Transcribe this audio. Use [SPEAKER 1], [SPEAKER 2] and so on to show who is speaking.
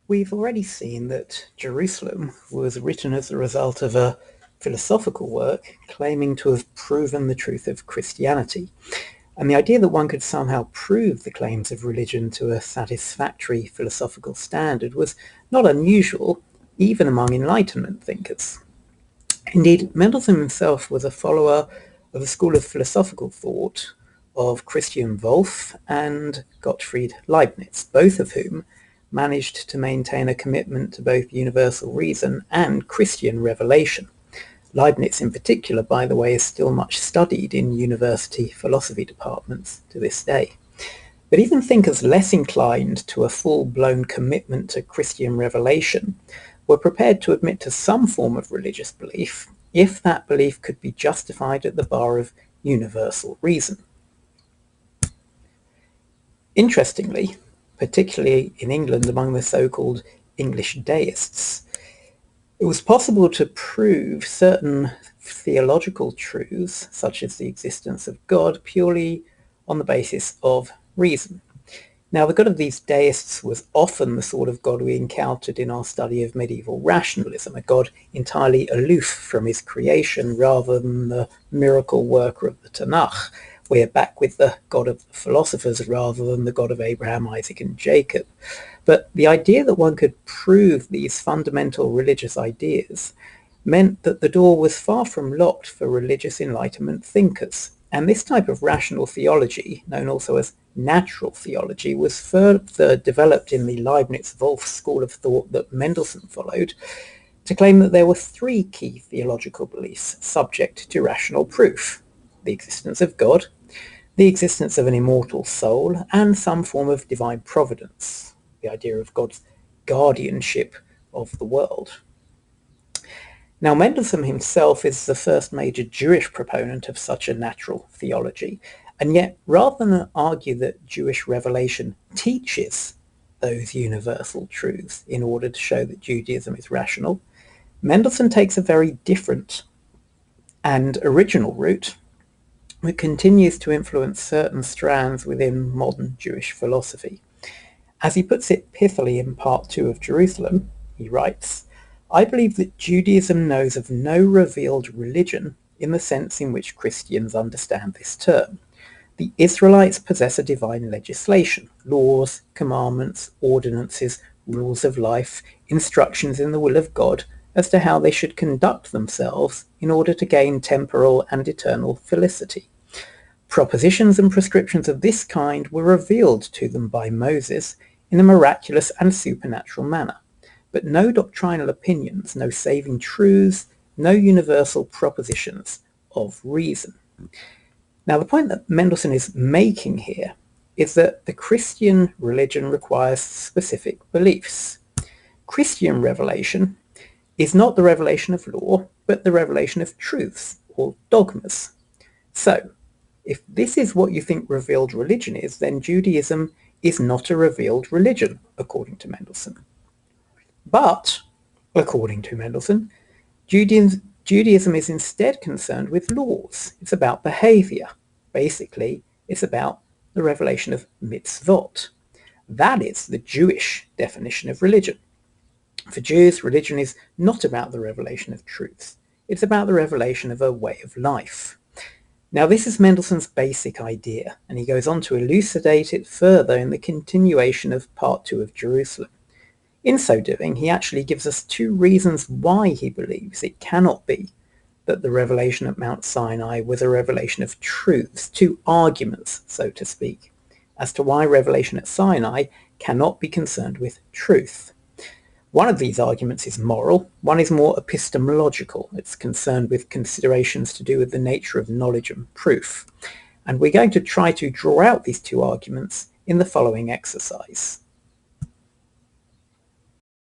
[SPEAKER 1] We've already seen that Jerusalem was written as the result of a philosophical work claiming to have proven the truth of Christianity. And the idea that one could somehow prove the claims of religion to a satisfactory philosophical standard was not unusual, even among Enlightenment thinkers. Indeed, Mendelssohn himself was a follower of the school of philosophical thought of Christian Wolff and Gottfried Leibniz, both of whom managed to maintain a commitment to both universal reason and Christian revelation. Leibniz in particular, by the way, is still much studied in university philosophy departments to this day. But even thinkers less inclined to a full-blown commitment to Christian revelation were prepared to admit to some form of religious belief if that belief could be justified at the bar of universal reason. Interestingly, particularly in England among the so-called English deists, it was possible to prove certain theological truths, such as the existence of God, purely on the basis of reason. Now, the God of these deists was often the sort of God we encountered in our study of medieval rationalism, a God entirely aloof from his creation rather than the miracle worker of the Tanakh. We're back with the God of the philosophers rather than the God of Abraham, Isaac, and Jacob. But the idea that one could prove these fundamental religious ideas meant that the door was far from locked for religious Enlightenment thinkers. And this type of rational theology, known also as natural theology, was further developed in the Leibniz-Wolff school of thought that Mendelssohn followed, to claim that there were three key theological beliefs subject to rational proof: the existence of God, the existence of an immortal soul, and some form of divine providence, the idea of God's guardianship of the world. Now, Mendelssohn himself is the first major Jewish proponent of such a natural theology, and yet rather than argue that Jewish revelation teaches those universal truths in order to show that Judaism is rational, Mendelssohn takes a very different and original route that continues to influence certain strands within modern Jewish philosophy. As he puts it pithily in Part 2 of Jerusalem, he writes, "I believe that Judaism knows of no revealed religion in the sense in which Christians understand this term. The Israelites possess a divine legislation, laws, commandments, ordinances, rules of life, instructions in the will of God as to how they should conduct themselves in order to gain temporal and eternal felicity. Propositions and prescriptions of this kind were revealed to them by Moses in a miraculous and supernatural manner, but no doctrinal opinions, no saving truths, no universal propositions of reason." Now, the point that Mendelssohn is making here is that the Christian religion requires specific beliefs. Christian revelation is not the revelation of law, but the revelation of truths or dogmas. So, if this is what you think revealed religion is, then Judaism is not a revealed religion, according to Mendelssohn. But, according to Mendelssohn, Judaism is instead concerned with laws. It's about behavior. Basically, it's about the revelation of mitzvot. That is the Jewish definition of religion. For Jews, religion is not about the revelation of truths. It's about the revelation of a way of life. Now, this is Mendelssohn's basic idea, and he goes on to elucidate it further in the continuation of Part 2 of Jerusalem. In so doing, he actually gives us two reasons why he believes it cannot be that the revelation at Mount Sinai was a revelation of truths, two arguments, so to speak, as to why revelation at Sinai cannot be concerned with truth. One of these arguments is moral, one is more epistemological. It's concerned with considerations to do with the nature of knowledge and proof. And we're going to try to draw out these two arguments in the following exercise.